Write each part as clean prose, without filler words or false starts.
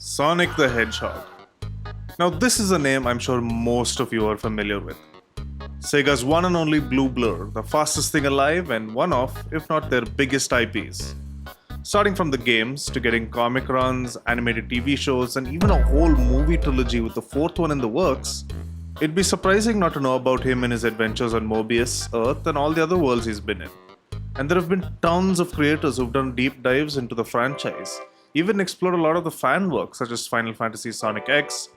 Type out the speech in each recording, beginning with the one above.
Sonic the Hedgehog. Now, this is a name I'm sure most of you are familiar with. Sega's one and only Blue Blur, the fastest thing alive and one of, if not their biggest IPs. Starting from the games to getting comic runs, animated TV shows, and even a whole movie trilogy with the fourth one in the works, it'd be surprising not to know about him and his adventures on Mobius, Earth, and all the other worlds he's been in. And there have been tons of creators who've done deep dives into the franchise, even explored a lot of the fan work, such as Final Fantasy Sonic X,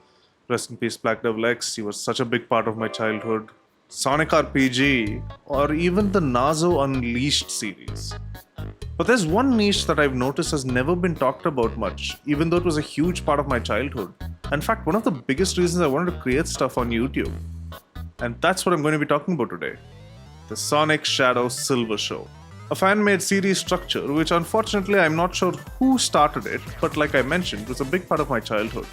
rest in peace Black Devil X, he was such a big part of my childhood, Sonic RPG, or even the Nazo Unleashed series. But there's one niche that I've noticed has never been talked about much, even though it was a huge part of my childhood. In fact, one of the biggest reasons I wanted to create stuff on YouTube. And that's what I'm going to be talking about today. The Sonic Shadow Silver Show. A fan-made series structure which unfortunately I'm not sure who started it, but like I mentioned, was a big part of my childhood.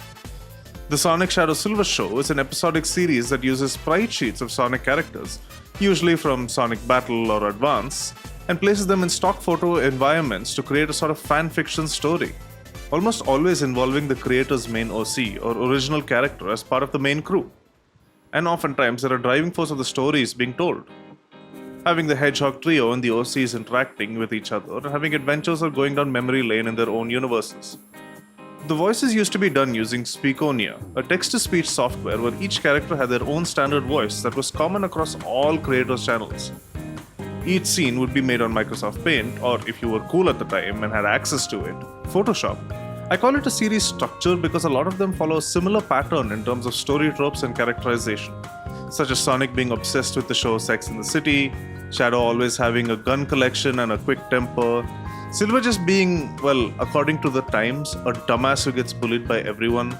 The Sonic Shadow Silver Show is an episodic series that uses sprite sheets of Sonic characters, usually from Sonic Battle or Advance, and places them in stock photo environments to create a sort of fan fiction story, almost always involving the creator's main OC or original character as part of the main crew. And oftentimes they're a driving force of the stories being told. Having the Hedgehog trio and the OCs interacting with each other and having adventures or going down memory lane in their own universes. The voices used to be done using Speakonia, a text-to-speech software where each character had their own standard voice that was common across all creators' channels. Each scene would be made on Microsoft Paint, or if you were cool at the time and had access to it, Photoshop. I call it a series structure because a lot of them follow a similar pattern in terms of story tropes and characterization, such as Sonic being obsessed with the show Sex and the City, Shadow always having a gun collection and a quick temper, Silver just being, well, according to the times, a dumbass who gets bullied by everyone,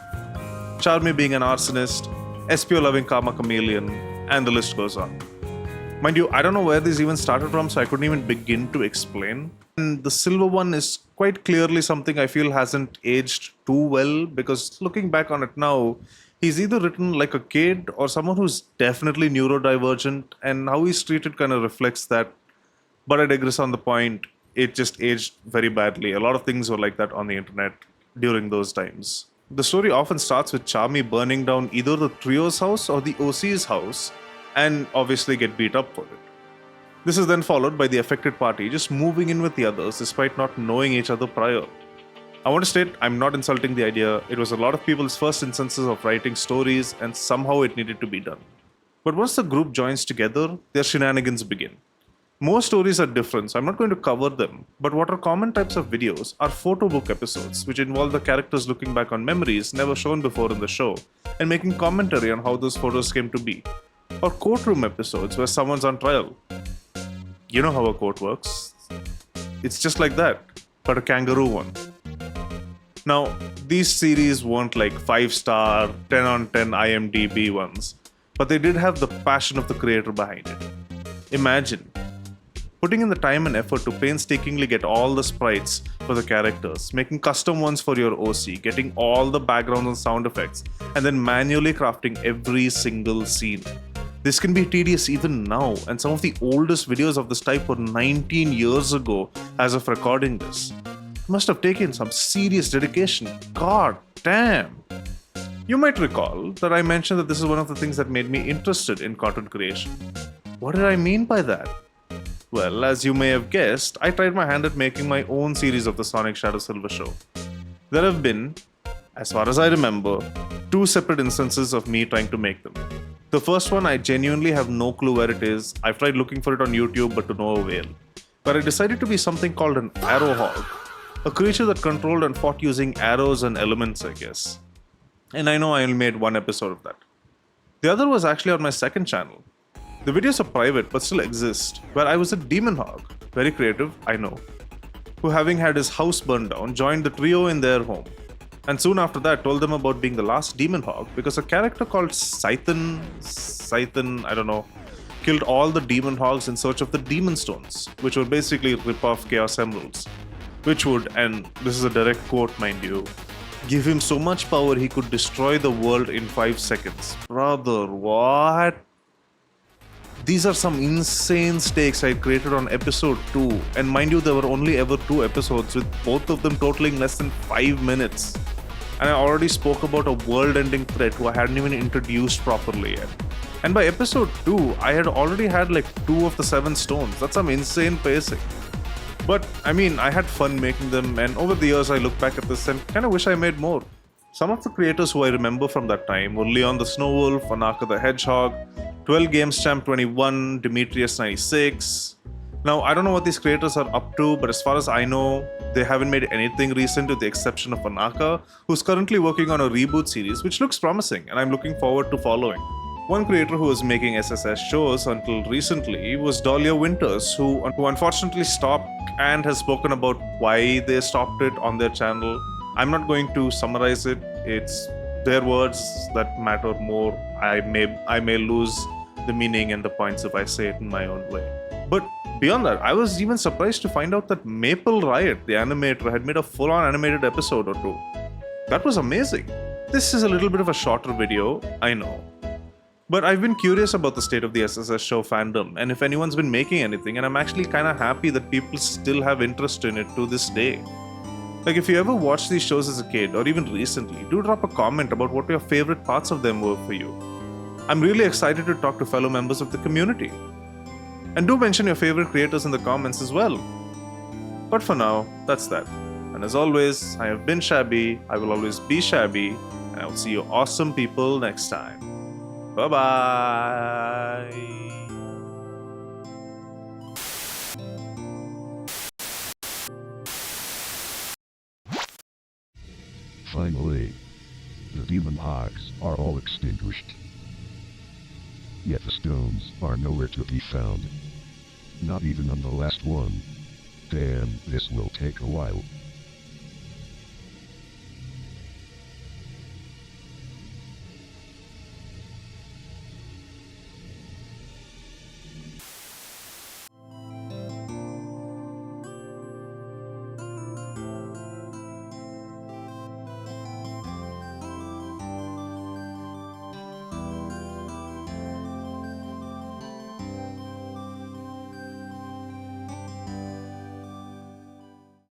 Charmy being an arsonist, Espio loving Karma Chameleon, and the list goes on. Mind you, I don't know where this even started from, so I couldn't even begin to explain. And the Silver one is quite clearly something I feel hasn't aged too well, because looking back on it now, he's either written like a kid or someone who's definitely neurodivergent, and how he's treated kind of reflects that. But I digress on the point. It just aged very badly. A lot of things were like that on the internet during those times. The story often starts with Charmy burning down either the trio's house or the OC's house and obviously get beat up for it. This is then followed by the affected party just moving in with the others despite not knowing each other prior. I want to state I'm not insulting the idea. It was a lot of people's first instances of writing stories and somehow it needed to be done. But once the group joins together, their shenanigans begin. Most stories are different, so I'm not going to cover them, but what are common types of videos are photo book episodes, which involve the characters looking back on memories never shown before in the show, and making commentary on how those photos came to be. Or courtroom episodes where someone's on trial. You know how a court works. It's just like that, but a kangaroo one. Now, these series weren't like 5-star, 10 on 10 IMDb ones, but they did have the passion of the creator behind it. Imagine putting in the time and effort to painstakingly get all the sprites for the characters, making custom ones for your OC, getting all the backgrounds and sound effects, and then manually crafting every single scene. This can be tedious even now, and some of the oldest videos of this type were 19 years ago as of recording this. It must have taken some serious dedication. God damn! You might recall that I mentioned that this is one of the things that made me interested in content creation. What did I mean by that? Well, as you may have guessed, I tried my hand at making my own series of the Sonic Shadow Silver Show. There have been, as far as I remember, 2 separate instances of me trying to make them. The first one, I genuinely have no clue where it is. I've tried looking for it on YouTube, but to no avail. But I decided to be something called an arrow hog, a creature that controlled and fought using arrows and elements, I guess. And I know I only made one episode of that. The other was actually on my second channel. The videos are private but still exist, where I was a demon hog, very creative, I know, who having had his house burned down, joined the trio in their home. And soon after that told them about being the last demon hog because a character called Scythen, I don't know, killed all the demon hogs in search of the demon stones, which were basically rip-off Chaos Emeralds, which would, and this is a direct quote mind you, give him so much power he could destroy the world in 5 seconds. Brother, what? These are some insane stakes I created on episode 2, and mind you, there were only ever 2 episodes with both of them totaling less than 5 minutes. and I already spoke about a world-ending threat who I hadn't even introduced properly yet. And by episode 2, I had already had like 2 of the 7 stones. That's some insane pacing. But I mean, I had fun making them, and over the years I look back at this and kind of wish I made more. Some of the creators who I remember from that time were Leon the Snow Wolf, Anaka the Hedgehog, 12 Games Champ 21, Demetrius 96. Now, I don't know what these creators are up to, but as far as I know, they haven't made anything recent with the exception of Anaka, who's currently working on a reboot series, which looks promising, and I'm looking forward to following. One creator who was making SSS shows until recently was Dahlia Winters, who unfortunately stopped and has spoken about why they stopped it on their channel. I'm not going to summarize it. It's their words that matter more. I may lose the meaning and the points if I say it in my own way. But beyond that, I was even surprised to find out that Maple Riot, the animator, had made a full-on animated episode or 2. That was amazing. This is a little bit of a shorter video, I know. But I've been curious about the state of the SSS show fandom and if anyone's been making anything, and I'm actually kind of happy that people still have interest in it to this day. Like, if you ever watched these shows as a kid or even recently, do drop a comment about what your favorite parts of them were for you. I'm really excited to talk to fellow members of the community. And do mention your favorite creators in the comments as well. But for now, that's that. And as always, I have been Shabby, I will always be Shabby, and I will see you awesome people next time. Bye-bye. Finally, the demon hawks are all extinguished. Yet the stones are nowhere to be found. Not even on the last one. Damn, this will take a while.